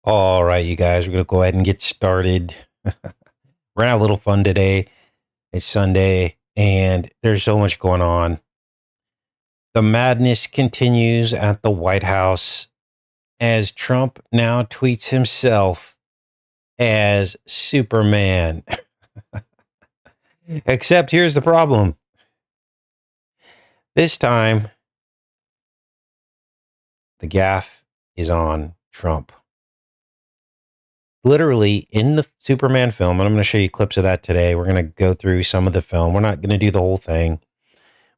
All right, you guys, we're going to go ahead and get started. We're going to have a little fun today. It's Sunday, and there's so much going on. The madness continues at the White House as Trump now tweets himself as Superman. Except here's the problem. This time, the gaffe is on Trump. Literally in the Superman film, and I'm going to show you clips of that today. We're going to go through some of the film. We're not going to do the whole thing,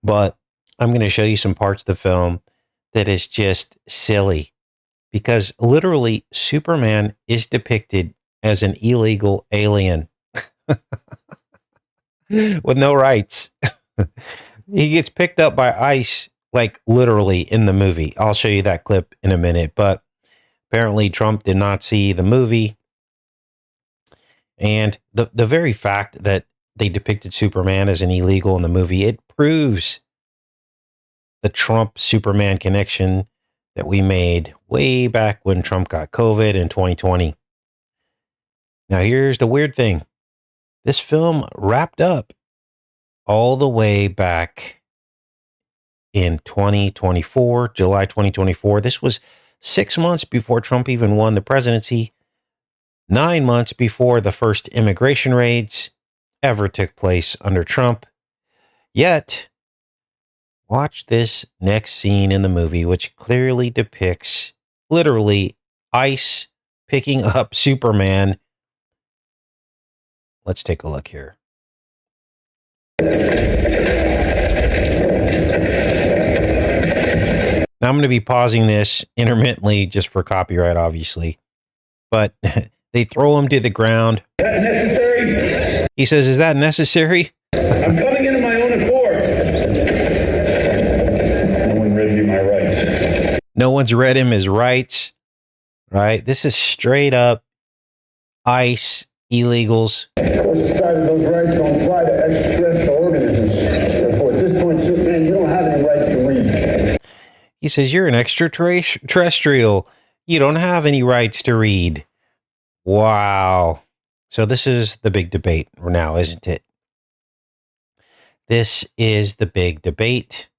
but I'm going to show you some parts of the film that is just silly because literally Superman is depicted as an illegal alien with no rights. He gets picked up by ICE, like literally in the movie. I'll show you that clip in a minute, but apparently Trump did not see the movie. And the very fact that they depicted Superman as an illegal in the movie, it proves the Trump Superman connection that we made way back when Trump got COVID in 2020. Now, here's the weird thing. This film wrapped up all the way back in 2024, July 2024. This was 6 months before Trump even won the presidency, 9 months before the first immigration raids ever took place under Trump. Yet, watch this next scene in the movie, which clearly depicts literally ICE picking up Superman. Let's take a look here. Now I'm going to be pausing this intermittently just for copyright, obviously. But they throw him to the ground. Is that necessary? He says, "Is that necessary?" I'm coming into my own accord. No one read me my rights. No one's read him his rights, right? This is straight up ICE illegals. Of course, decided those rights don't apply to extraterrestrial organisms. Therefore, at this point, Superman, you don't have any rights to read. He says, "You're an extraterrestrial. You don't have any rights to read." Wow. So this is the big debate now, isn't it? This is the big debate.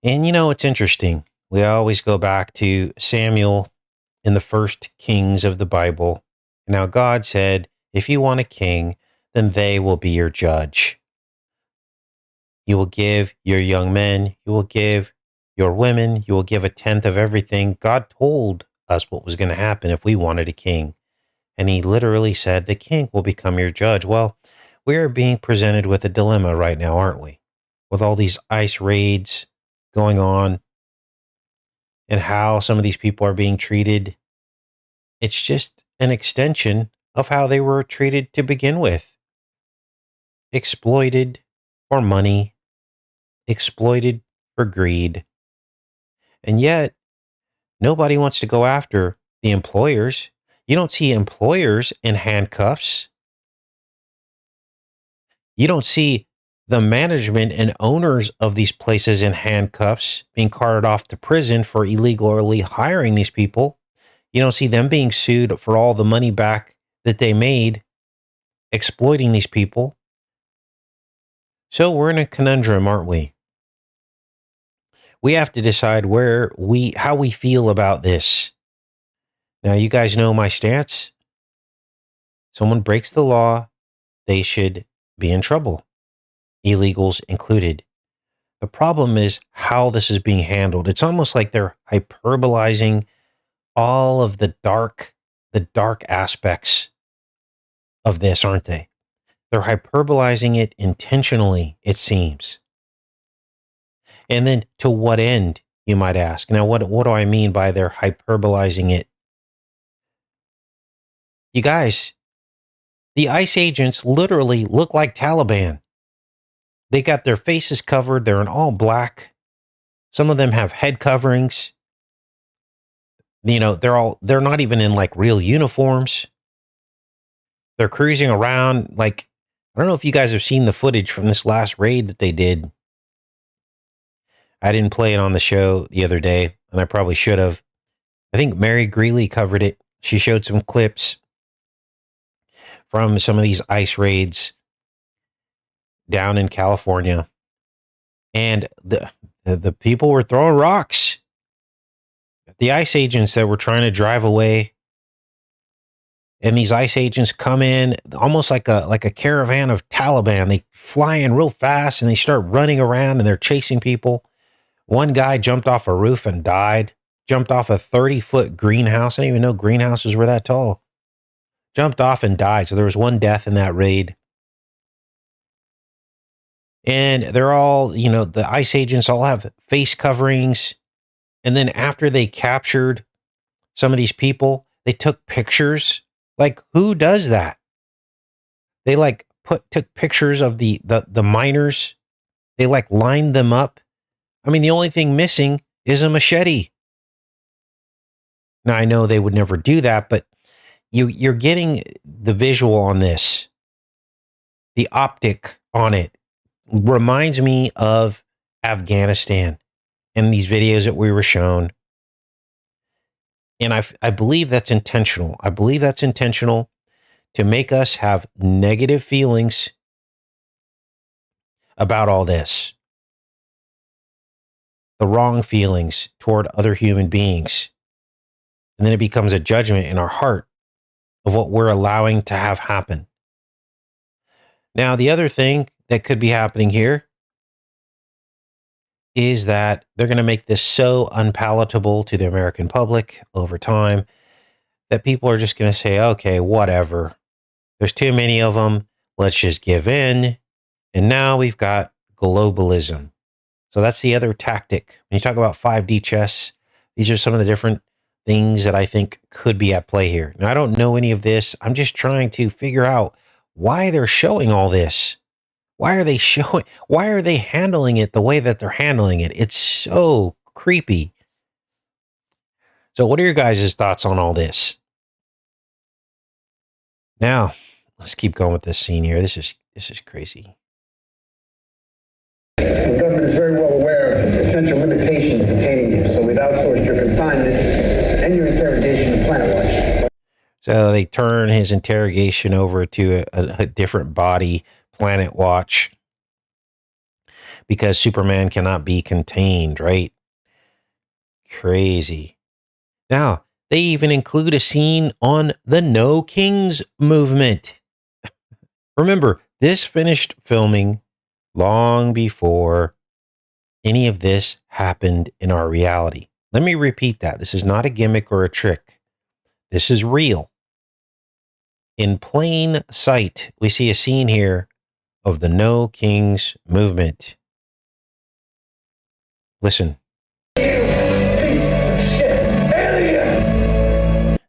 And you know, it's interesting. We always go back to Samuel in the first Kings of the Bible. Now, God said, if you want a king, then they will be your judge. You will give your young men, you will give your women, you will give a tenth of everything. God told us what was going to happen if we wanted a king. And he literally said, the king will become your judge. Well, we are being presented with a dilemma right now, aren't we? With all these ICE raids going on and how some of these people are being treated. It's just an extension of how they were treated to begin with. Exploited for money, exploited for greed. And yet, nobody wants to go after the employers. You don't see employers in handcuffs. You don't see the management and owners of these places in handcuffs being carted off to prison for illegally hiring these people. You don't see them being sued for all the money back that they made exploiting these people. So we're in a conundrum, aren't we? We have to decide how we feel about this. Now, you guys know my stance. Someone breaks the law, they should be in trouble, illegals included. The problem is how this is being handled. It's almost like they're hyperbolizing all of the dark aspects of this, aren't they? They're hyperbolizing it intentionally, it seems. And then to what end, you might ask? Now, what do I mean by they're hyperbolizing it? You guys, the ICE agents literally look like Taliban. They got their faces covered. They're in all black. Some of them have head coverings. You know, they're not even in like real uniforms. They're cruising around like, I don't know if you guys have seen the footage from this last raid that they did. I didn't play it on the show the other day, and I probably should have. I think Mary Greeley covered it She showed some clips from some of these ICE raids down in California, and the people were throwing rocks. The ICE agents that were trying to drive away, and these ICE agents come in almost like a caravan of Taliban. They fly in real fast and they start running around and they're chasing people. One guy jumped off a roof and died. Jumped off a 30-foot greenhouse. I didn't even know greenhouses were that tall. Jumped off and died. So there was one death in that raid. And they're all, the ICE agents all have face coverings. And then after they captured some of these people, they took pictures. Like, who does that? They took pictures of the miners. They lined them up. I mean, the only thing missing is a machete. Now, I know they would never do that, but you're getting the visual on this. The optic on it reminds me of Afghanistan and these videos that we were shown. And I believe that's intentional. I believe that's intentional to make us have negative feelings about all this. The wrong feelings toward other human beings. And then it becomes a judgment in our heart of what we're allowing to have happen. Now, the other thing that could be happening here is that they're going to make this so unpalatable to the American public over time that people are just going to say, okay, whatever. There's too many of them. Let's just give in. And now we've got globalism. So that's the other tactic. When you talk about 5D chess, these are some of the different things that I think could be at play here. Now, I don't know any of this. I'm just trying to figure out why they're showing all this. Why are they handling it the way that they're handling it? It's so creepy. So what are your guys' thoughts on all this? Now, let's keep going with this scene here. This is crazy. The government is very well aware of the potential limitations detaining you, so we've outsourced your confinement and your interrogation to Planet Watch. So they turn his interrogation over to a different body, Planet Watch, because Superman cannot be contained, right? Crazy. Now, they even include a scene on the No Kings movement. Remember, this finished filming long before any of this happened in our reality. Let me repeat that. This is not a gimmick or a trick. This is real. In plain sight, we see a scene here of the No Kings movement. Listen.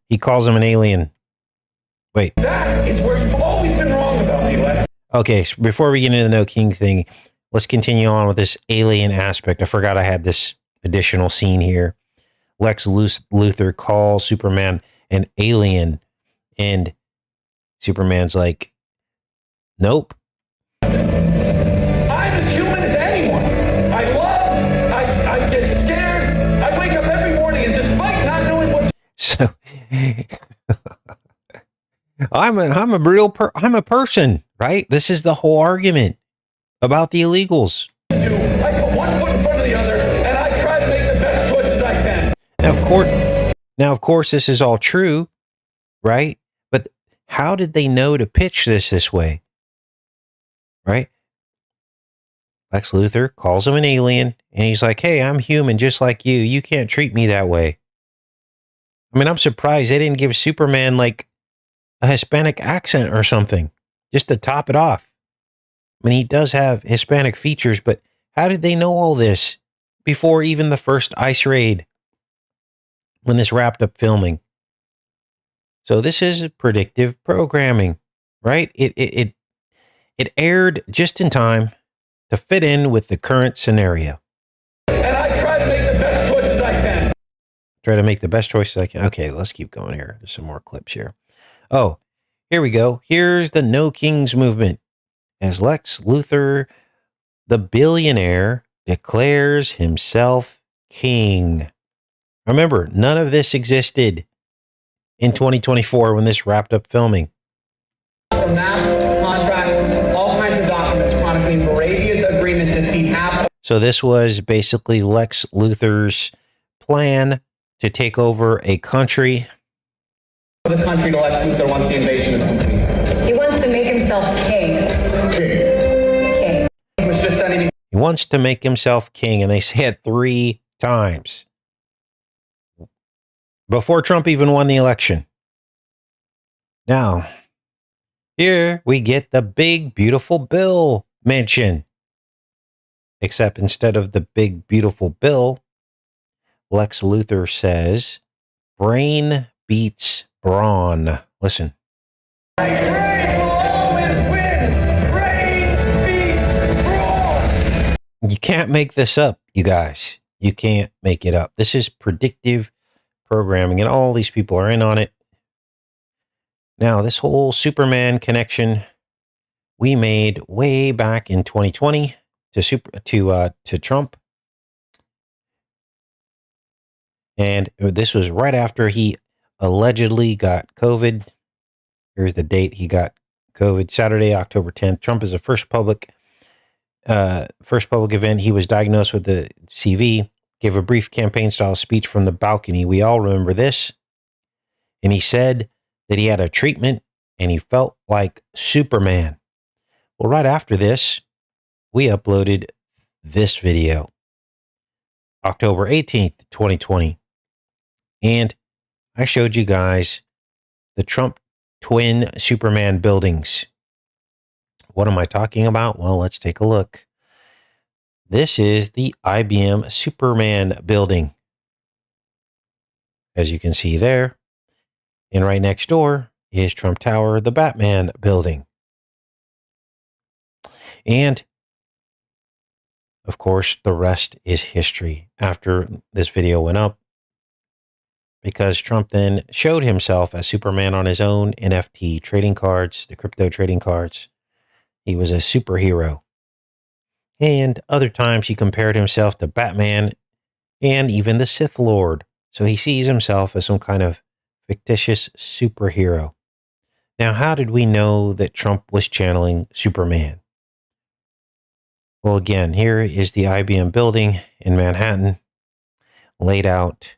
He calls him an alien. Wait. That is where you've always been wrong about me, Lex. Okay, so before we get into the No King thing, let's continue on with this alien aspect. I forgot I had this additional scene here. Lex Luthor calls Superman an alien, and Superman's like, nope. I'm as human as anyone. I love, I get scared. I wake up every morning and despite not knowing what So I'm a person, right? This is the whole argument about the illegals. to do, I put one foot in front of the other and I try to make the best choices I can. Now, of course, this is all true, right? But how did they know to pitch this way? Right? Lex Luthor calls him an alien, and he's like, hey, I'm human just like you. You can't treat me that way. I mean, I'm surprised they didn't give Superman like a Hispanic accent or something just to top it off. I mean, he does have Hispanic features, but how did they know all this before even the first ICE raid when this wrapped up filming? So this is predictive programming, right? It aired just in time to fit in with the current scenario. And I try to make the best choices I can. Try to make the best choices I can. Okay, let's keep going here. There's some more clips here. Oh, here we go. Here's the No Kings movement as Lex Luthor, the billionaire, declares himself king. Remember, none of this existed in 2024 when this wrapped up filming. From maps, contracts, all kinds of documents chronicling Moravia's agreement to cede half So this was basically Lex Luthor's plan to take over a country. of the country to Lex Luthor once the invasion is complete. He wants to make himself king. King. He was just sending me He wants to make himself king, and they say it 3 times before Trump even won the election. Now, here we get the big, beautiful bill mention. Except instead of the big, beautiful bill, Lex Luthor says, brain beats brawn. Listen. Brain will always win. Brain beats brawn. You can't make this up, you guys. You can't make it up. This is predictive programming, and all these people are in on it. Now, this whole Superman connection we made way back in 2020 to Trump. And this was right after he allegedly got COVID. Here's the date he got COVID, Saturday, October 10th. Trump is the first public event. He was diagnosed with the CV, gave a brief campaign-style speech from the balcony. We all remember this. And he said that he had a treatment and he felt like Superman. Well, right after this, we uploaded this video, October 18th, 2020. And I showed you guys the Trump twin Superman buildings. What am I talking about? Well, let's take a look. This is the IBM Superman building, as you can see there. And right next door is Trump Tower, the Batman building. And of course, the rest is history after this video went up, because Trump then showed himself as Superman on his own NFT trading cards, the crypto trading cards. He was a superhero. And other times he compared himself to Batman and even the Sith Lord. So he sees himself as some kind of fictitious superhero. Now, how did we know that Trump was channeling Superman? Well, again, here is the IBM building in Manhattan, laid out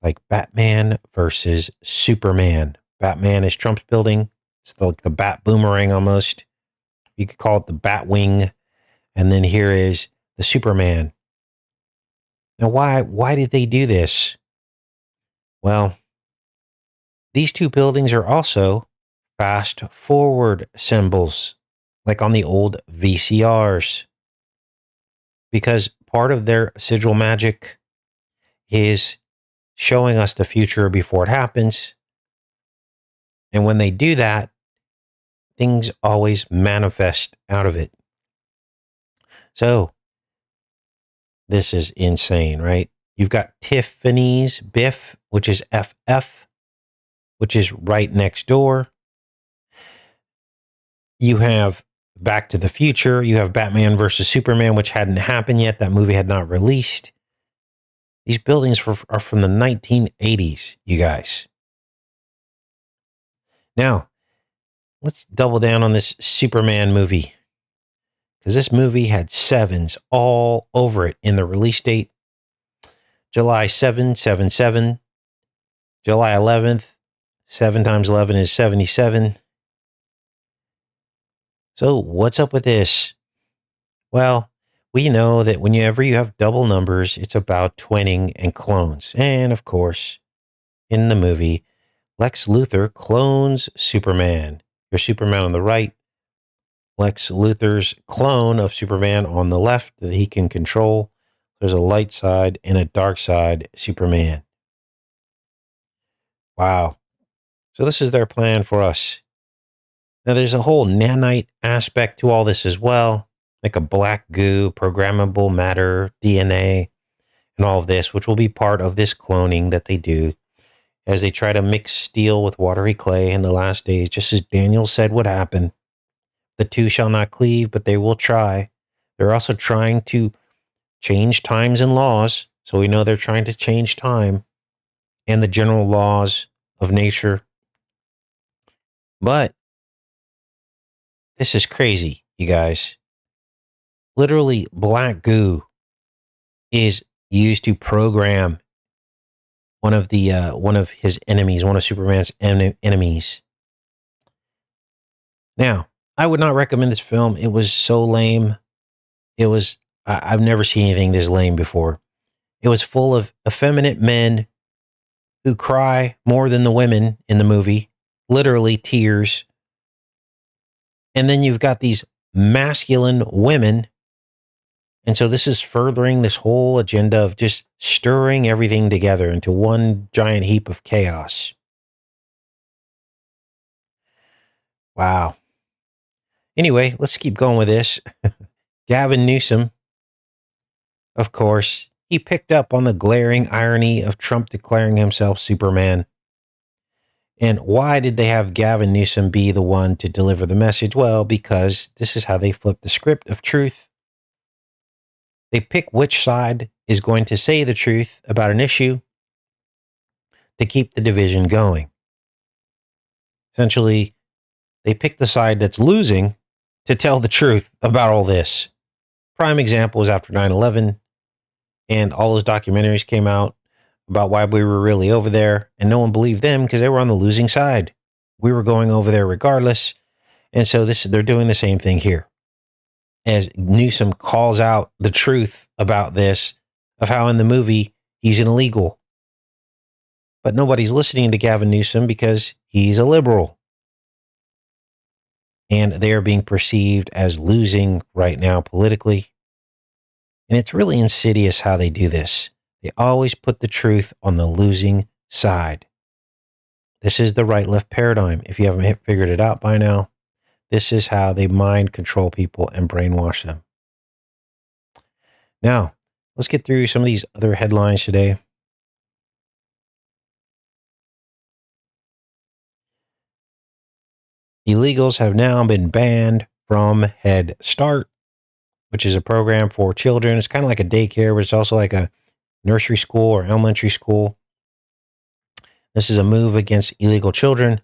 like Batman versus Superman. Batman is Trump's building. It's like the Bat Boomerang almost. You could call it the Bat Wing. And then here is the Superman. Now, why did they do this? Well, these two buildings are also fast forward symbols, like on the old VCRs. Because part of their sigil magic is showing us the future before it happens. And when they do that, things always manifest out of it. So, this is insane, right? You've got Tiffany's Biff, which is FF, which is right next door. You have Back to the Future. You have Batman versus Superman, which hadn't happened yet. That movie had not released. These buildings are from the 1980s, you guys. Now, let's double down on this Superman movie, because this movie had sevens all over it in the release date. July 7, 77. July 11th, 7 times 11 is 77. So what's up with this? Well, we know that whenever you have double numbers, it's about twinning and clones. And of course, in the movie, Lex Luthor clones Superman. Your Superman on the right, Lex Luthor's clone of Superman on the left that he can control. There's a light side and a dark side Superman. Wow. So this is their plan for us. Now, there's a whole nanite aspect to all this as well, like a black goo, programmable matter, DNA, and all of this, which will be part of this cloning that they do as they try to mix steel with watery clay in the last days, just as Daniel said would happen. The two shall not cleave, but they will try. They're also trying to change times and laws, so we know they're trying to change time and the general laws of nature. But this is crazy, you guys. Literally, black goo is used to program one of his enemies, one of Superman's enemies. Now, I would not recommend this film. It was so lame. I've never seen anything this lame before. It was full of effeminate men who cry more than the women in the movie, literally tears. And then you've got these masculine women. And so this is furthering this whole agenda of just stirring everything together into one giant heap of chaos. Wow. Anyway, let's keep going with this. Gavin Newsom, of course, he picked up on the glaring irony of Trump declaring himself Superman. And why did they have Gavin Newsom be the one to deliver the message? Well, because this is how they flip the script of truth. They pick which side is going to say the truth about an issue to keep the division going. Essentially, they pick the side that's losing to tell the truth about all this. Prime example is after 9/11, and all those documentaries came out about why we were really over there, and no one believed them because they were on the losing side. We were going over there regardless, and so they're doing the same thing here. As Newsom calls out the truth about this, of how in the movie he's an illegal. But nobody's listening to Gavin Newsom because he's a liberal. And they are being perceived as losing right now politically. And it's really insidious how they do this. They always put the truth on the losing side. This is the right-left paradigm. If you haven't figured it out by now, this is how they mind control people and brainwash them. Now, let's get through some of these other headlines today. Illegals have now been banned from Head Start, which is a program for children. It's kind of like a daycare, but it's also like a nursery school or elementary school. This is a move against illegal children.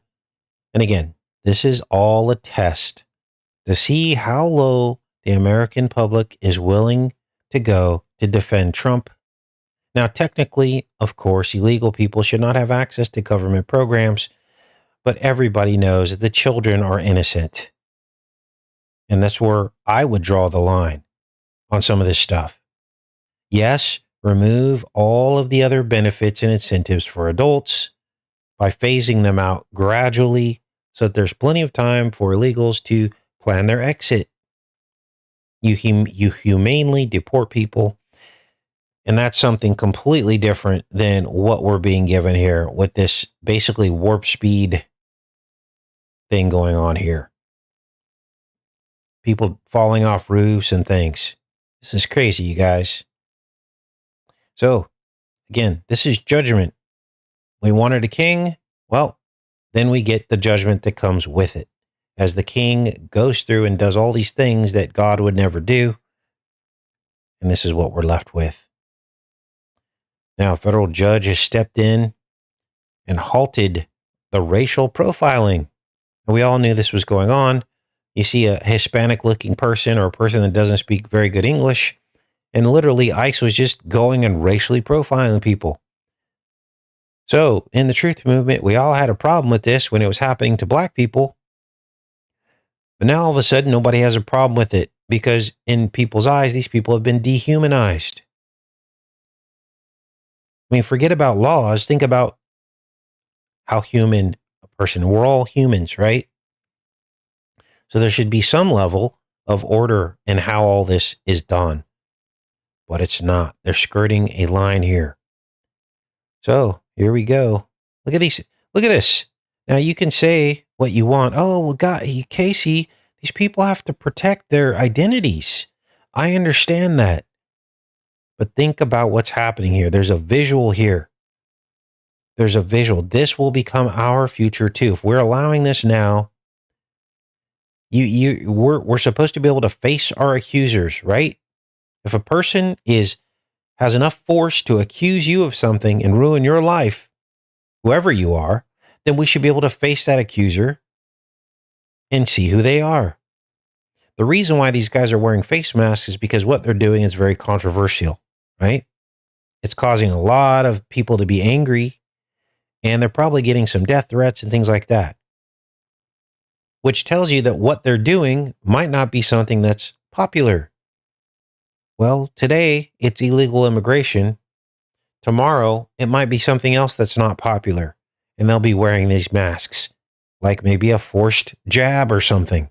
And again, this is all a test to see how low the American public is willing to go to defend Trump. Now, technically, of course, illegal people should not have access to government programs, but everybody knows that the children are innocent. And that's where I would draw the line on some of this stuff. Yes, remove all of the other benefits and incentives for adults by phasing them out gradually so that there's plenty of time for illegals to plan their exit. You humanely deport people, and that's something completely different than what we're being given here with this basically warp speed thing going on here. People falling off roofs and things. This is crazy, you guys. So, again, this is judgment. We wanted a king. Well, then we get the judgment that comes with it. As the king goes through and does all these things that God would never do. And this is what we're left with. Now, a federal judge has stepped in and halted the racial profiling. And we all knew this was going on. You see a Hispanic-looking person or a person that doesn't speak very good English, and literally ICE was just going and racially profiling people. So, in the truth movement, we all had a problem with this when it was happening to black people. But now all of a sudden, nobody has a problem with it because in people's eyes, these people have been dehumanized. I mean, forget about laws. Think about how human a person, we're all humans, right? So there should be some level of order in how all this is done. But it's not. They're skirting a line here. So here we go. Look at these. Look at this. Now you can say what you want. Oh, well, God, Casey, these people have to protect their identities. I understand that. But think about what's happening here. There's a visual here. There's a visual. This will become our future too. If we're allowing this now, we're supposed to be able to face our accusers, right? If a person has enough force to accuse you of something and ruin your life, whoever you are, then we should be able to face that accuser and see who they are. The reason why these guys are wearing face masks is because what they're doing is very controversial, right? It's causing a lot of people to be angry, and they're probably getting some death threats and things like that, which tells you that what they're doing might not be something that's popular. Well, today it's illegal immigration. Tomorrow it might be something else that's not popular, and they'll be wearing these masks, like maybe a forced jab or something.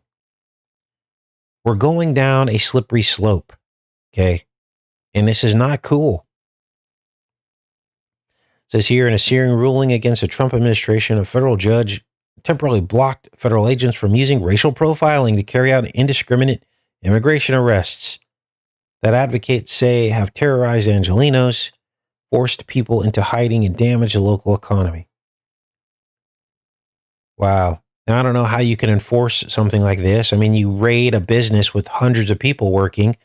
We're going down a slippery slope, okay? And this is not cool. It says here, in a searing ruling against the Trump administration, a federal judge temporarily blocked federal agents from using racial profiling to carry out indiscriminate immigration arrests that advocates say have terrorized Angelenos, forced people into hiding, and damaged the local economy. Wow. Now, I don't know how you can enforce something like this. I mean, you raid a business with hundreds of people working.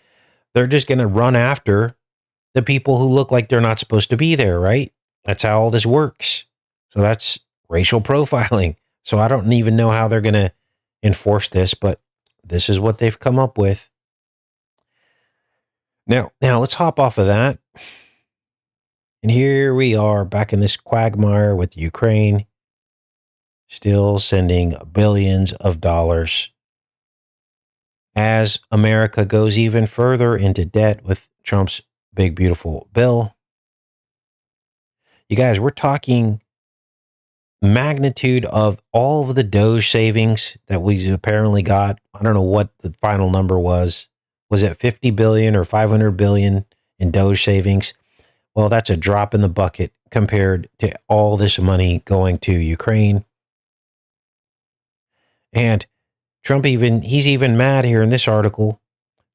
They're just going to run after the people who look like they're not supposed to be there, right? That's how all this works. So that's racial profiling. So I don't even know how they're going to enforce this, but this is what they've come up with. Now let's hop off of that. And here we are back in this quagmire with Ukraine, still sending billions of dollars as America goes even further into debt with Trump's big, beautiful bill. You guys, we're talking magnitude of all of the Doge savings that we apparently got. I don't know what the final number was. Was it 50 billion or 500 billion in Doge savings? Well, that's a drop in the bucket compared to all this money going to Ukraine. And Trump he's even mad here in this article,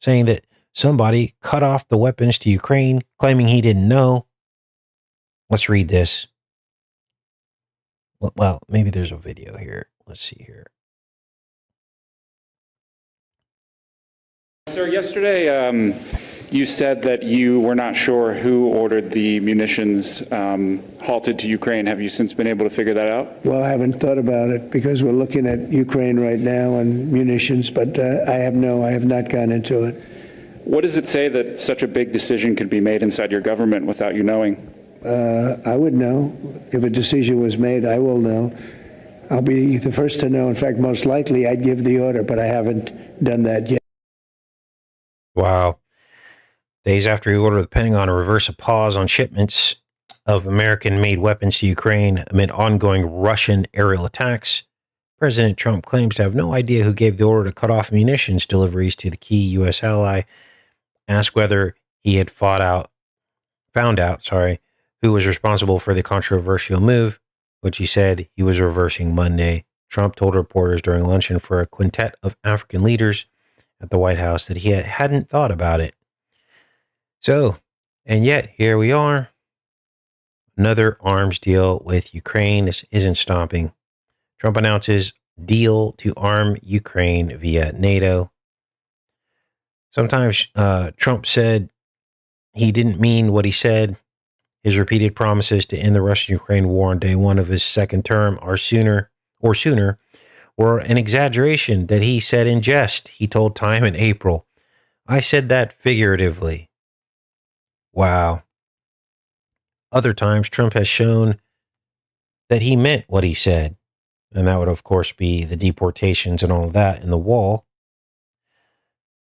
saying that somebody cut off the weapons to Ukraine, claiming he didn't know. Let's read this. Well, maybe there's a video here. Let's see here. Sir, yesterday you said that you were not sure who ordered the munitions halted to Ukraine. Have you since been able to figure that out? Well, I haven't thought about it because we're looking at Ukraine right now and munitions, but I have not gone into it. What does it say that such a big decision could be made inside your government without you knowing? I would know. If a decision was made, I will know. I'll be the first to know. In fact, most likely I'd give the order, but I haven't done that yet. Wow. Days after he ordered the Pentagon to reverse a pause on shipments of American-made weapons to Ukraine amid ongoing Russian aerial attacks, President Trump claims to have no idea who gave the order to cut off munitions deliveries to the key U.S. ally. Asked whether he had found out, who was responsible for the controversial move, which he said he was reversing Monday. Trump told reporters during luncheon for a quintet of African leaders at the White House that he hadn't thought about it. So, and yet here we are. Another arms deal with Ukraine. This isn't stopping. Trump announces deal to arm Ukraine via NATO. Sometimes Trump said he didn't mean what he said. His repeated promises to end the Russian-Ukraine war on day one of his second term or sooner were an exaggeration that he said in jest. He told Time in April, "I said that figuratively." Wow. Other times, Trump has shown that he meant what he said. And that would, of course, be the deportations and all of that in the wall.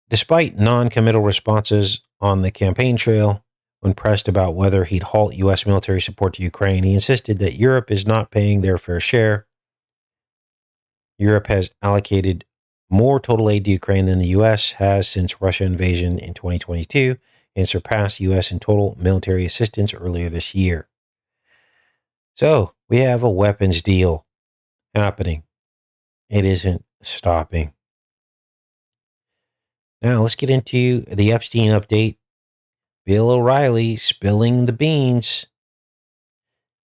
Despite non-committal responses on the campaign trail, when pressed about whether he'd halt U.S. military support to Ukraine, he insisted that Europe is not paying their fair share. Europe has allocated more total aid to Ukraine than the U.S. has since Russia invasion in 2022 and surpassed U.S. in total military assistance earlier this year. So we have a weapons deal happening. It isn't stopping. Now let's get into the Epstein update. Bill O'Reilly spilling the beans.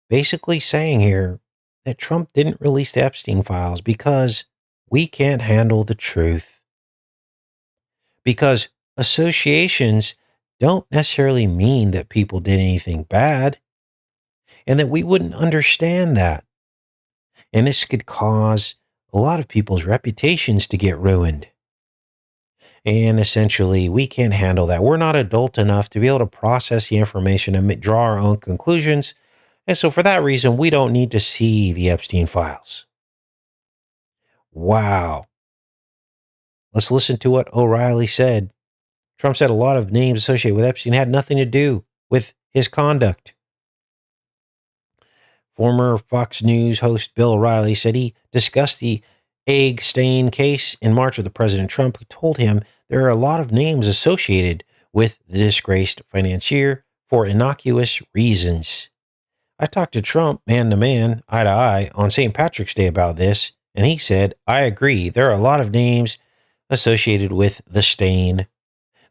Basically saying here that Trump didn't release the Epstein files because we can't handle the truth. Because associations don't necessarily mean that people did anything bad, and that we wouldn't understand that. And this could cause a lot of people's reputations to get ruined. And essentially, we can't handle that. We're not adult enough to be able to process the information and draw our own conclusions. And so, for that reason, we don't need to see the Epstein files. Wow. Let's listen to what O'Reilly said. Trump said a lot of names associated with Epstein had nothing to do with his conduct. Former Fox News host Bill O'Reilly said he discussed the egg stain case in March with President Trump, who told him there are a lot of names associated with the disgraced financier for innocuous reasons. I talked to Trump man to man, eye to eye, on St. Patrick's Day about this, and he said, I agree. There are a lot of names associated with the stain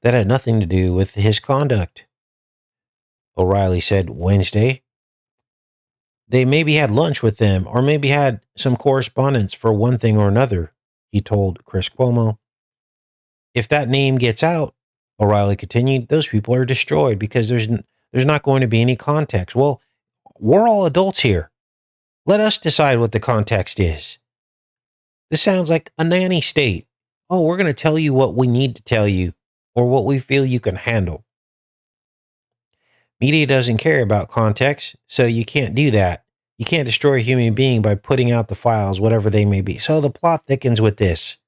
that had nothing to do with his conduct. O'Reilly said Wednesday, they maybe had lunch with them or maybe had some correspondence for one thing or another, he told Chris Cuomo. If that name gets out, O'Reilly continued, those people are destroyed because there's not going to be any context. Well, we're all adults here. Let us decide what the context is. This sounds like a nanny state. Oh, we're going to tell you what we need to tell you or what we feel you can handle. Media doesn't care about context, so you can't do that. You can't destroy a human being by putting out the files, whatever they may be. So the plot thickens with this.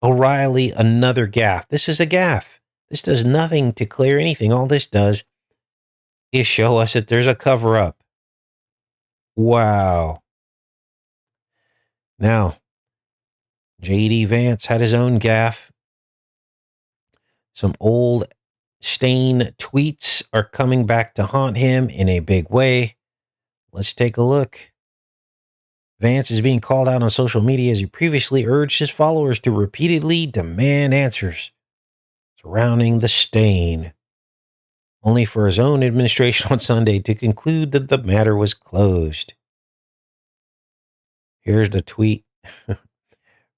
O'Reilly, another gaffe. This is a gaffe. This does nothing to clear anything. All this does is show us that there's a cover-up. Wow. Now, J.D. Vance had his own gaffe. Some old stain tweets are coming back to haunt him in a big way. Let's take a look. Vance is being called out on social media as he previously urged his followers to repeatedly demand answers surrounding the stain, only for his own administration on Sunday to conclude that the matter was closed. Here's the tweet.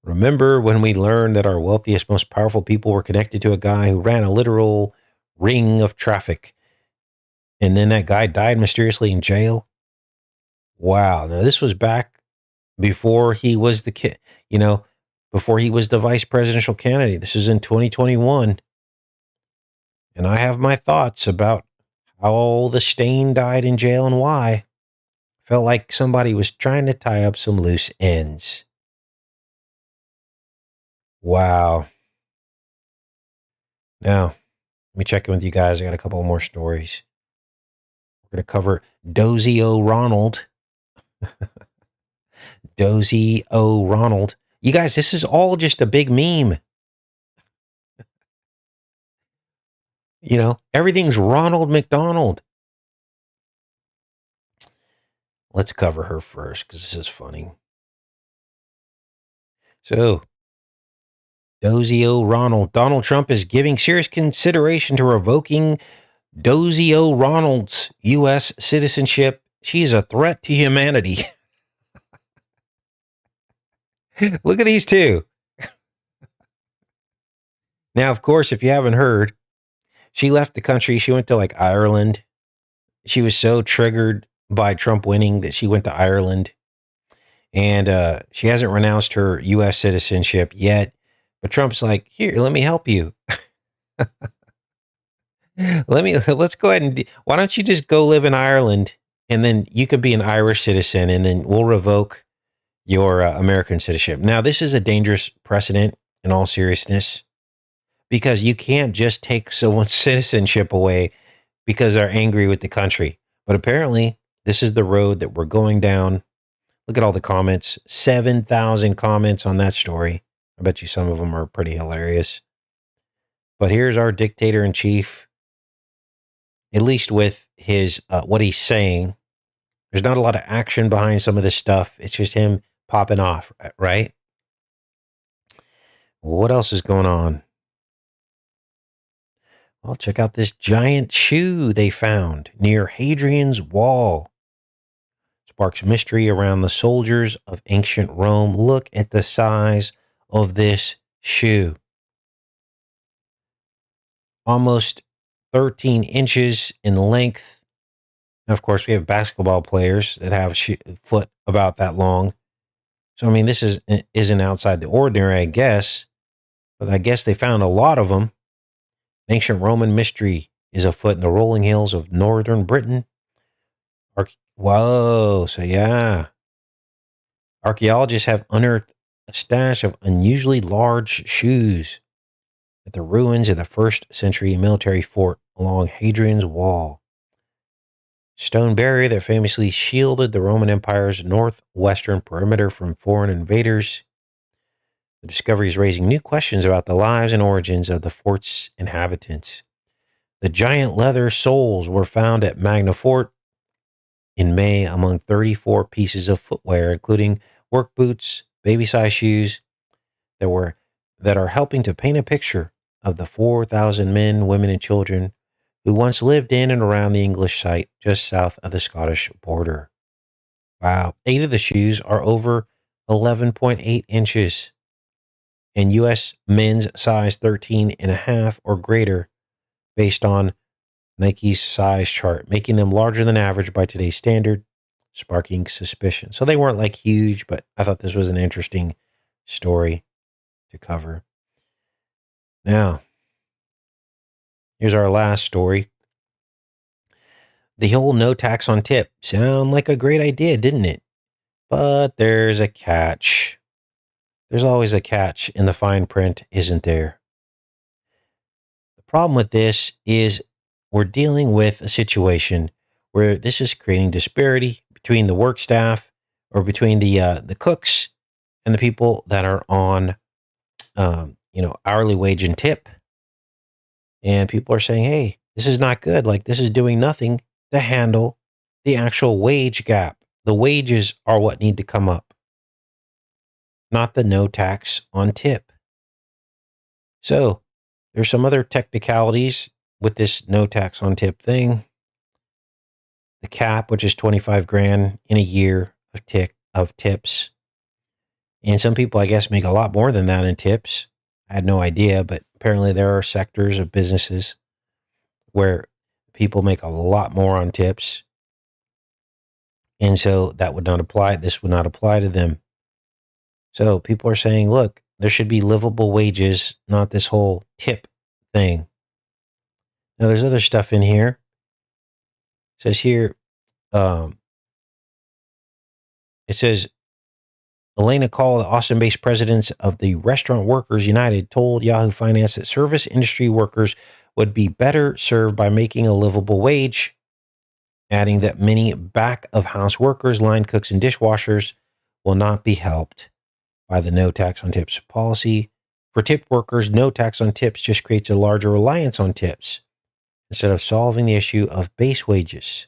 Remember when we learned that our wealthiest, most powerful people were connected to a guy who ran a literal ring of traffic, and then that guy died mysteriously in jail? Wow. Now, this was back before he was before he was the vice presidential candidate. This is in 2021. And I have my thoughts about how the stain died in jail and why. Felt like somebody was trying to tie up some loose ends. Wow. Now, let me check in with you guys. I got a couple more stories. We're going to cover Dozy O. Ronald. Dozy O. Ronald. You guys, this is all just a big meme. Everything's Ronald McDonald. Let's cover her first because this is funny. So, Dozy O. Ronald. Donald Trump is giving serious consideration to revoking Dozy O. Ronald's U.S. citizenship. She is a threat to humanity. Look at these two. Now, of course, if you haven't heard, she left the country. She went to Ireland. She was so triggered by Trump winning that she went to Ireland. And she hasn't renounced her U.S. citizenship yet. But Trump's like, here, let me help you. Let's go ahead and, why don't you just go live in Ireland and then you could be an Irish citizen and then we'll revoke your American citizenship. Now, this is a dangerous precedent in all seriousness because you can't just take someone's citizenship away because they're angry with the country. But apparently, this is the road that we're going down. Look at all the comments. 7,000 comments on that story. I bet you some of them are pretty hilarious. But here's our dictator in chief, at least with his what he's saying. There's not a lot of action behind some of this stuff. It's just him popping off, right? What else is going on? Well, check out this giant shoe they found near Hadrian's wall. Sparks mystery around the soldiers of ancient Rome. Look at the size of this shoe. Almost 13 inches in length. Now, of course, we have basketball players that have foot about that long. So, I mean, isn't outside the ordinary, I guess, but I guess they found a lot of them. Ancient Roman mystery is afoot in the rolling hills of northern Britain. Whoa, so yeah. Archaeologists have unearthed a stash of unusually large shoes at the ruins of the first century military fort along Hadrian's Wall. Stone barrier that famously shielded the Roman Empire's northwestern perimeter from foreign invaders. The discovery is raising new questions about the lives and origins of the fort's inhabitants. The giant leather soles were found at Magna Fort in May among 34 pieces of footwear, including work boots, baby-sized shoes that are helping to paint a picture of the 4,000 men, women, and children who once lived in and around the English site just south of the Scottish border. Wow. 8 of the shoes are over 11.8 inches, and U.S. men's size 13 and a half or greater based on Nike's size chart, making them larger than average by today's standard, sparking suspicion. So they weren't like huge, but I thought this was an interesting story to cover. Now, here's our last story. The whole no tax on tip sound like a great idea, didn't it? But there's a catch. There's always a catch in the fine print, isn't there? The problem with this is we're dealing with a situation where this is creating disparity between the work staff or between the cooks and the people that are on hourly wage and tip. And people are saying, hey, this is not good. Like, this is doing nothing to handle the actual wage gap. The wages are what need to come up, not the no tax on tip. So there's some other technicalities with this no tax on tip thing. The cap, which is 25 grand in a year of tips. And some people, I guess, make a lot more than that in tips. I had no idea, but apparently there are sectors of businesses where people make a lot more on tips. And so that would not apply. This would not apply to them. So people are saying, look, there should be livable wages, not this whole tip thing. Now, there's other stuff in here. It says here, it says, Elena Call, the Austin-based president of the Restaurant Workers United, told Yahoo Finance that service industry workers would be better served by making a livable wage, adding that many back-of-house workers, line cooks, and dishwashers will not be helped by the no tax on tips policy. For tip workers, no tax on tips just creates a larger reliance on tips instead of solving the issue of base wages,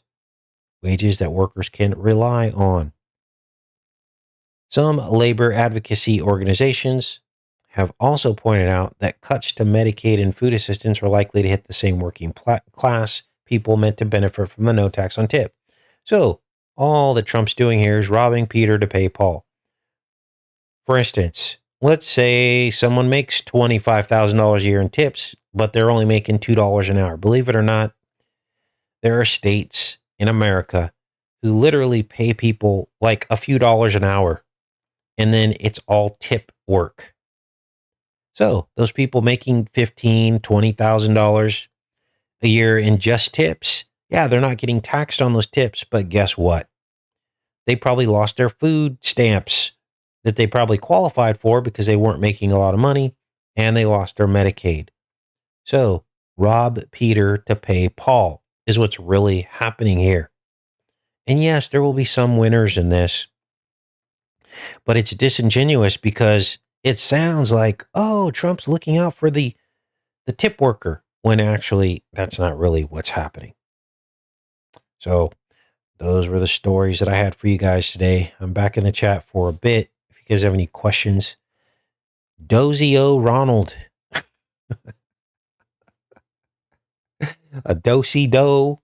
wages that workers can rely on. Some labor advocacy organizations have also pointed out that cuts to Medicaid and food assistance are likely to hit the same working class people meant to benefit from the no tax on tip. So all that Trump's doing here is robbing Peter to pay Paul. For instance, let's say someone makes $25,000 a year in tips, but they're only making $2 an hour. Believe it or not, there are states in America who literally pay people like a few dollars an hour, and then it's all tip work. So those people making $15,000, $20,000 a year in just tips, yeah, they're not getting taxed on those tips, but guess what? They probably lost their food stamps that they probably qualified for because they weren't making a lot of money, and they lost their Medicaid. So rob Peter to pay Paul is what's really happening here. And yes, there will be some winners in this, but it's disingenuous because it sounds like, oh, Trump's looking out for the tip worker, when actually that's not really what's happening. So those were the stories that I had for you guys today. I'm back in the chat for a bit. If you guys have any questions, Dozy O Ronald, a dosey do.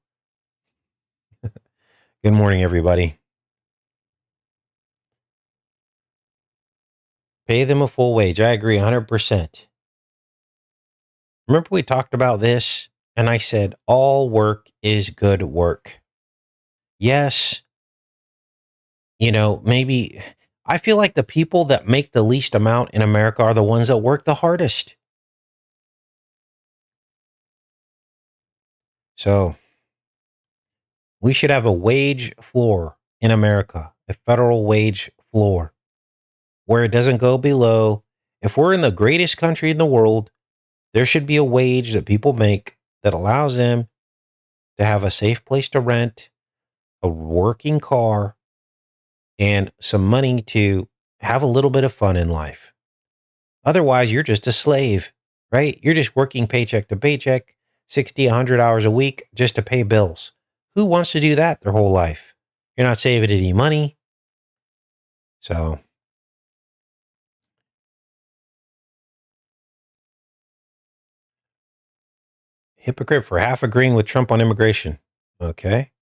Good morning, everybody. Pay them a full wage. I agree 100%. Remember we talked about this and I said, all work is good work. Yes. Maybe I feel like the people that make the least amount in America are the ones that work the hardest. So we should have a wage floor in America, a federal wage floor where it doesn't go below. If we're in the greatest country in the world, there should be a wage that people make that allows them to have a safe place to rent, a working car, and some money to have a little bit of fun in life. Otherwise, you're just a slave, right? You're just working paycheck to paycheck, 60, 100 hours a week just to pay bills. Who wants to do that their whole life? You're not saving any money. So, hypocrite for half agreeing with Trump on immigration. Okay.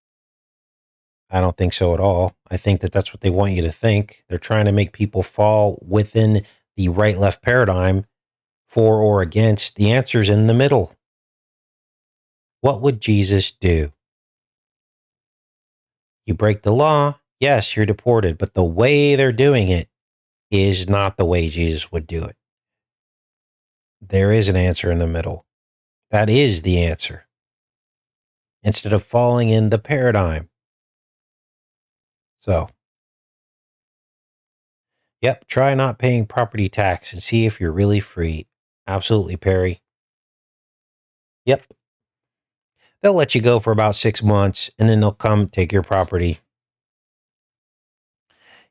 I don't think so at all. I think that that's what they want you to think. They're trying to make people fall within the right left paradigm for or against. The answer's in the middle. What would Jesus do? You break the law, yes, you're deported, but the way they're doing it is not the way Jesus would do it. There is an answer in the middle. That is the answer. Instead of falling in the paradigm. So, yep, try not paying property tax and see if you're really free. Absolutely, Perry. Yep. They'll let you go for about 6 months and then they'll come take your property.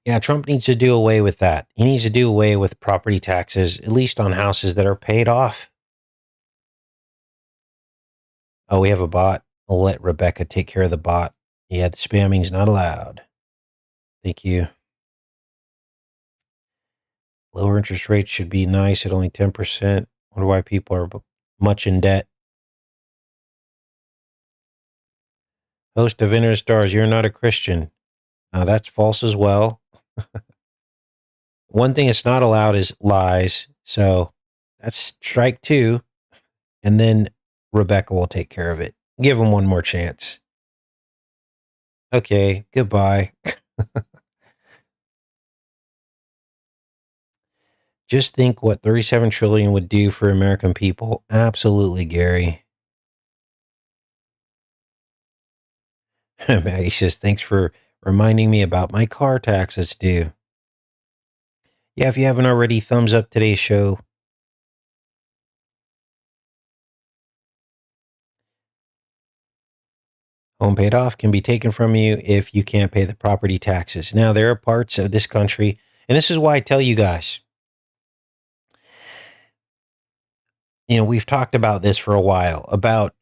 Yeah, Trump needs to do away with that. He needs to do away with property taxes, at least on houses that are paid off. Oh, we have a bot. I'll let Rebecca take care of the bot. Yeah, the spamming's not allowed. Thank you. Lower interest rates should be nice at only 10%. Wonder why people are much in debt. Host of Inner Stars, you're not a Christian. That's false as well. One thing that's not allowed is lies. So that's strike two. And then Rebecca will take care of it. Give him one more chance. Okay, goodbye. Just think what 37 trillion would do for American people. Absolutely, Gary. Maggie says, thanks for reminding me about my car tax that's due. Yeah, if you haven't already, thumbs up today's show. Home paid off can be taken from you if you can't pay the property taxes. Now, there are parts of this country, and this is why I tell you guys, we've talked about this for a while, about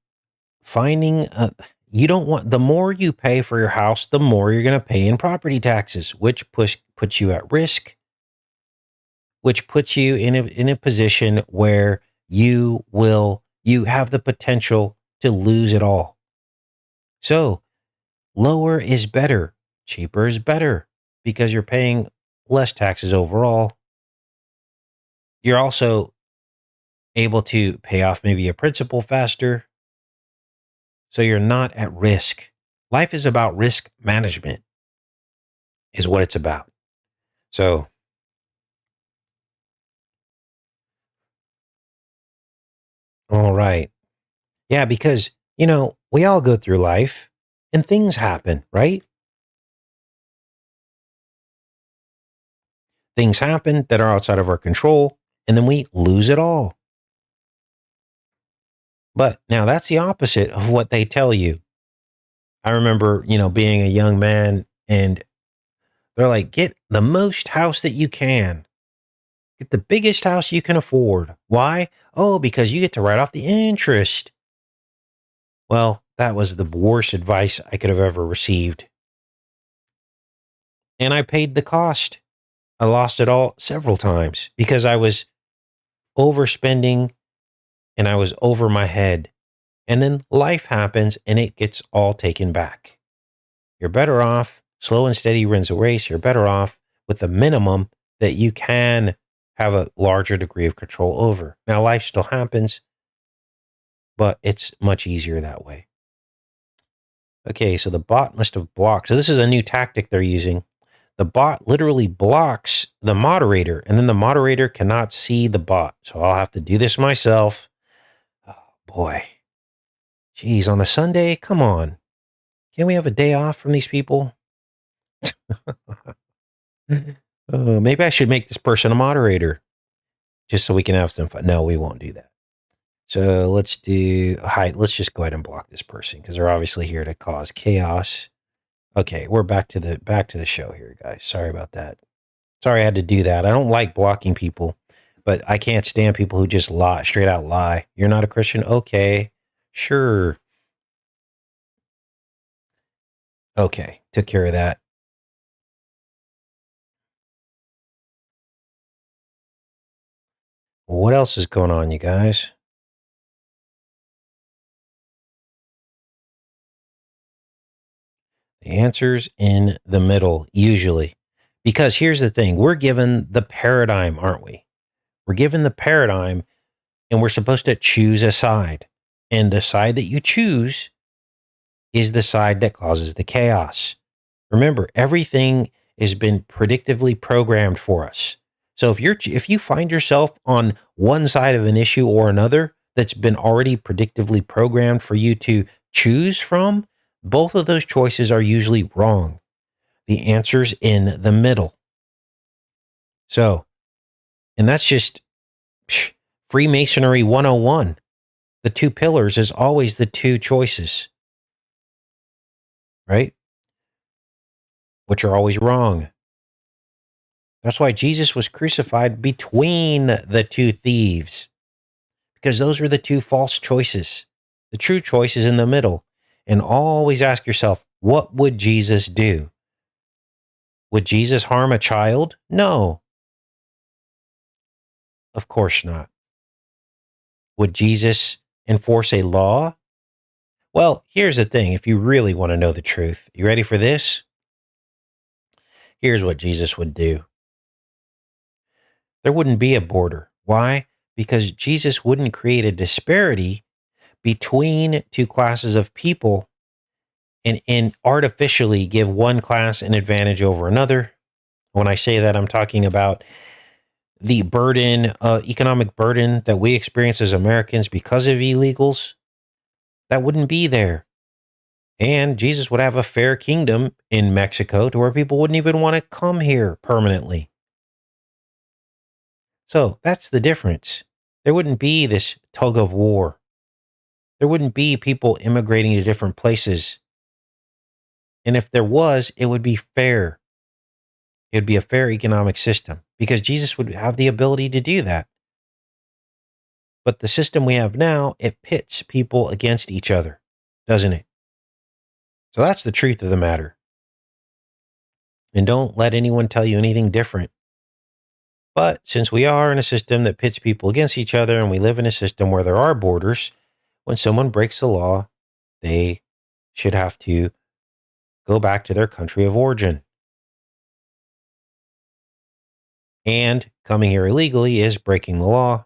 finding, you don't want, the more you pay for your house, the more you're going to pay in property taxes, which puts you at risk, which puts you in a position where you have the potential to lose it all. So lower is better, cheaper is better because you're paying less taxes overall. You're also able to pay off maybe a principal faster. So you're not at risk. Life is about risk management, is what it's about. So, all right. Yeah, because, we all go through life and things happen, right? Things happen that are outside of our control, and then we lose it all. But now that's the opposite of what they tell you. I remember, being a young man and they're like, get the most house that you can. Get the biggest house you can afford. Why? Oh, because you get to write off the interest. Well, that was the worst advice I could have ever received. And I paid the cost. I lost it all several times because I was overspending and I was over my head. And then life happens and it gets all taken back. You're better off, slow and steady wins a race. You're better off with the minimum that you can have a larger degree of control over. Now, life still happens, but it's much easier that way. Okay, so the bot must have blocked. So this is a new tactic they're using. the bot literally blocks the moderator, and then the moderator cannot see the bot. So I'll have to do this myself. Oh, boy. Geez, on a Sunday? Come on. Can we have a day off from these people? Maybe I should make this person a moderator just so we can have some fun. No, we won't do that. So let's just go ahead and block this person because they're obviously here to cause chaos. Okay, we're back to the show here, guys. Sorry about that. Sorry I had to do that. I don't like blocking people, but I can't stand people who just lie, straight out lie. You're not a Christian? Okay, sure. Okay, took care of that. What else is going on, you guys? The answer's in the middle, usually. Because here's the thing, we're given the paradigm, aren't we? We're given the paradigm, and we're supposed to choose a side. And the side that you choose is the side that causes the chaos. Remember, everything has been predictively programmed for us. So if you find yourself on one side of an issue or another that's been already predictively programmed for you to choose from, both of those choices are usually wrong. The answer's in the middle. So, and that's just Freemasonry 101. The two pillars is always the two choices, right? Which are always wrong. That's why Jesus was crucified between the two thieves, because those were the two false choices. The true choice is in the middle. And always ask yourself, what would Jesus do? Would Jesus harm a child? No. Of course not. Would Jesus enforce a law? Well, here's the thing. If you really want to know the truth, you ready for this? Here's what Jesus would do. There wouldn't be a border. Why? Because Jesus wouldn't create a disparity between two classes of people and artificially give one class an advantage over another. When I say that, I'm talking about the burden, economic burden that we experience as Americans because of illegals. That wouldn't be there. And Jesus would have a fair kingdom in Mexico to where people wouldn't even want to come here permanently. So that's the difference. There wouldn't be this tug of war. There wouldn't be people immigrating to different places. And if there was, it would be fair. It would be a fair economic system because Jesus would have the ability to do that. But the system we have now, it pits people against each other, doesn't it? So that's the truth of the matter. And don't let anyone tell you anything different. But since we are in a system that pits people against each other and we live in a system where there are borders, when someone breaks the law, they should have to go back to their country of origin. And coming here illegally is breaking the law.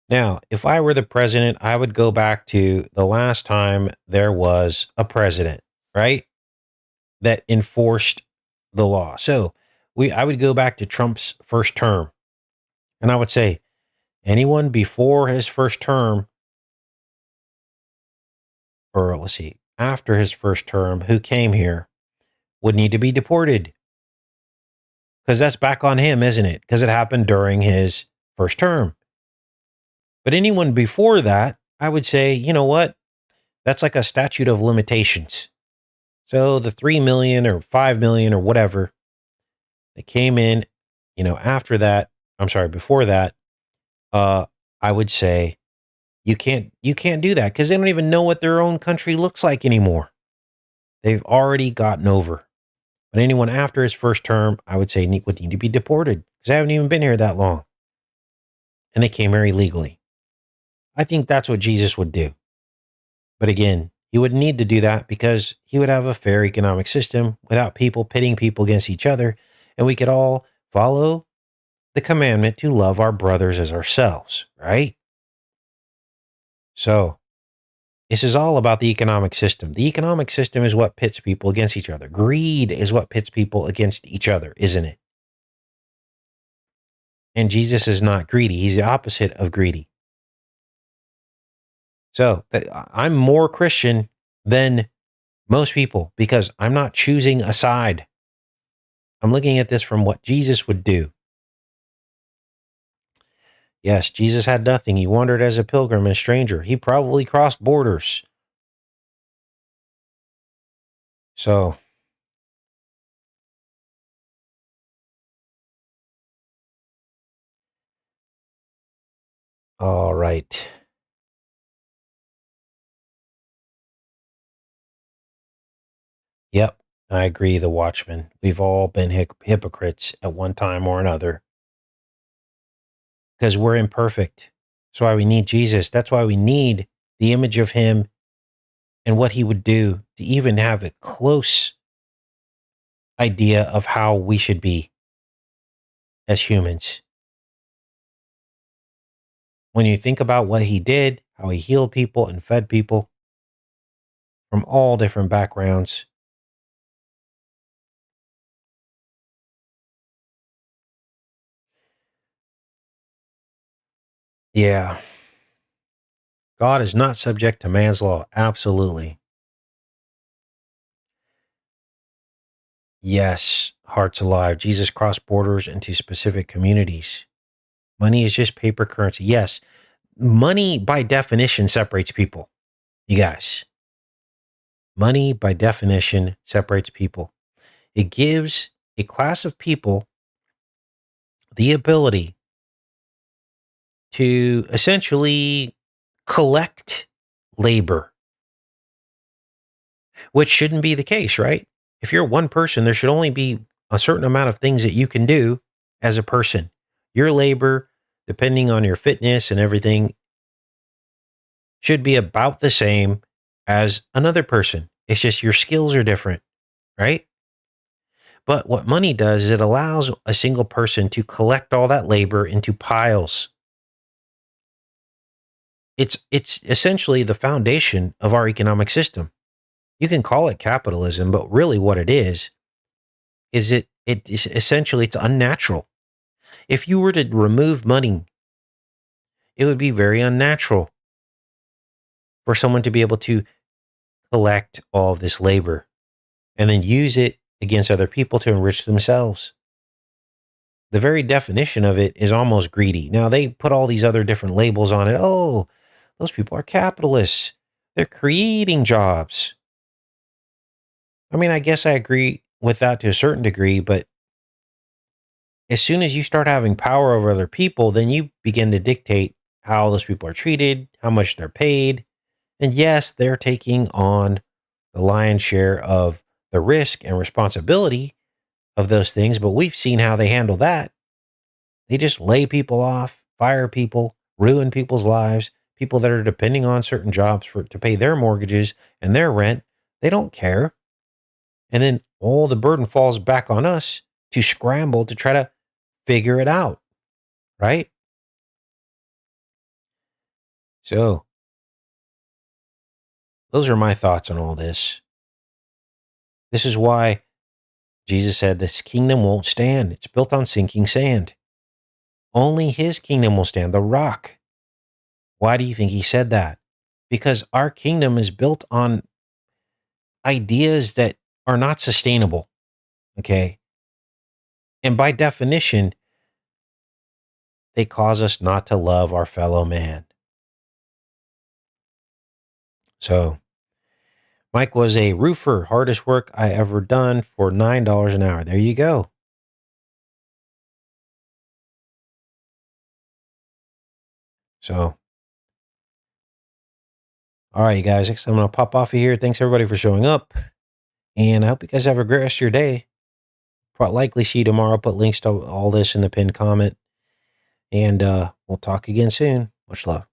Now, if I were the president, I would go back to the last time there was a president, right, that enforced the law. So I would go back to Trump's first term, and I would say anyone before his first term, or let's see, after his first term, who came here would need to be deported. Because that's back on him, isn't it? Because it happened during his first term. But anyone before that, I would say, you know what? That's like a statute of limitations. So the 3 million or 5 million or whatever that came in, after that, before that, I would say you can't do that because they don't even know what their own country looks like anymore. They've already gotten over. But anyone after his first term, I would say would need to be deported because they haven't even been here that long. And they came here illegally. I think that's what Jesus would do. But again, he would need to do that because he would have a fair economic system without people pitting people against each other. And we could all follow the commandment to love our brothers as ourselves, right? So This is all about the economic system. The economic system is what pits people against each other. Greed is what pits people against each other, isn't it? And Jesus is not greedy. He's the opposite of greedy. So I'm more Christian than most people because I'm not choosing a side. I'm looking at this from what Jesus would do. Yes, Jesus had nothing. He wandered as a pilgrim and stranger. He probably crossed borders. So, all right. Yep, I agree. The Watchman. We've all been hypocrites at one time or another because we're imperfect. That's why we need Jesus. That's why we need the image of him and what he would do to even have a close idea of how we should be as humans. When you think about what he did, how he healed people and fed people from all different backgrounds. Yeah. God is not subject to man's law. Absolutely. Yes. Hearts alive. Jesus crossed borders into specific communities. Money is just paper currency. Yes. Money by definition separates people. You guys. Money by definition separates people. It gives a class of people the ability to essentially collect labor, which shouldn't be the case, right? If you're one person, there should only be a certain amount of things that you can do as a person. Your labor, depending on your fitness and everything, should be about the same as another person. It's just your skills are different, right? But what money does is it allows a single person to collect all that labor into piles. It's essentially the foundation of our economic system. You can call it capitalism, but really what it is it is essentially it's unnatural. If you were to remove money, it would be very unnatural for someone to be able to collect all of this labor and then use it against other people to enrich themselves. The very definition of it is almost greedy. Now they put all these other different labels on it. Oh, those people are capitalists. They're creating jobs. I mean, I guess I agree with that to a certain degree, but as soon as you start having power over other people, then you begin to dictate how those people are treated, how much they're paid. And yes, they're taking on the lion's share of the risk and responsibility of those things, but we've seen how they handle that. They just lay people off, fire people, ruin people's lives, people that are depending on certain jobs to pay their mortgages and their rent. They don't care. And then all the burden falls back on us to scramble to try to figure it out, right? So, those are my thoughts on all this. This is why Jesus said this kingdom won't stand. It's built on sinking sand. Only his kingdom will stand, the rock. Why do you think he said that? Because our kingdom is built on ideas that are not sustainable, okay? And by definition, they cause us not to love our fellow man. So, Mike was a roofer, hardest work I ever done for $9 an hour. There you go. So, all right, you guys, I'm going to pop off of here. Thanks everybody for showing up. And I hope you guys have a great rest of your day. Probably likely see you tomorrow. Put links to all this in the pinned comment. And we'll talk again soon. Much love.